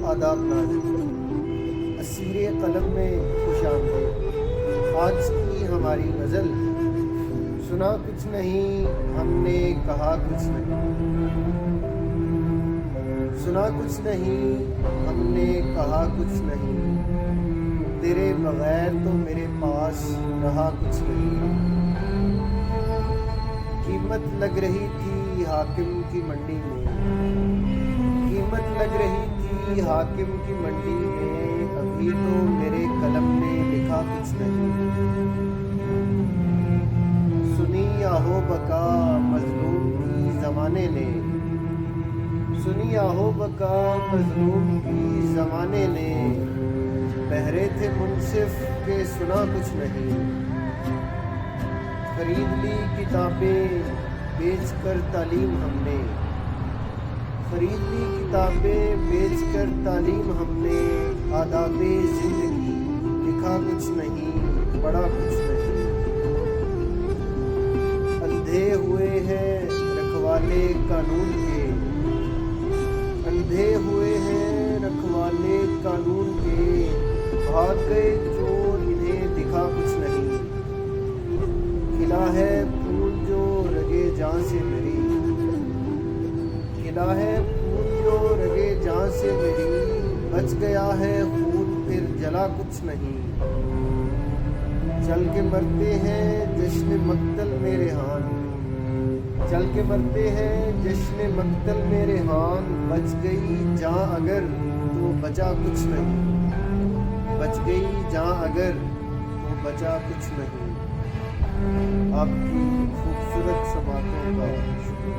آداب ناظرین، اسیر قلم میں خوش آمدید۔ آج کی ہماری غزل سنا کچھ نہیں ہم نے کہا کچھ نہیں، سنا کچھ نہیں ہم نے کہا کچھ نہیں، تیرے بغیر تو میرے پاس رہا کچھ نہیں۔ قیمت لگ رہی تھی حاکم کی منڈی میں، قیمت لگ رہی تھی حاکم کی منڈی میں، ابھی تو میرے قلم نے لکھا کچھ نہیں۔ سنی آہو بکا مظلوم کی زمانے نے، سنی آہو بکا مظلوم کی زمانے نے، بہرے تھے منصف کہ سنا کچھ نہیں۔ خرید لی کتابیں بیچ کر تعلیم ہم نے، خرید لی کتابیں بیچ کر تعلیم ہم نے، آداب زندگی لکھا کچھ نہیں پڑھا کچھ نہیں۔ اندھے ہوئے ہیں رکھوالے قانون کے، اندھے ہوئے ہیں رکھوالے قانون کے، بھاگ گئے چور انہیں دکھا کچھ نہیں۔ کھلا ہے پھول جو رگے جاں سے میری، کھلا ہے پھول جو رگے جاں سے میری، بچ گیا ہے خون پھر جلا کچھ نہیں۔ چل کے مرتے ہیں جشن مقتل میں ریحان، چل کے مرتے ہیں جشن مقتل میں ریحان، بچ گئی جاں اگر تو بچا کچھ نہیں، بچ گئی جاں اگر تو بچا کچھ نہیں۔ آپ کی خوبصورت سماعتوں کا شکریہ۔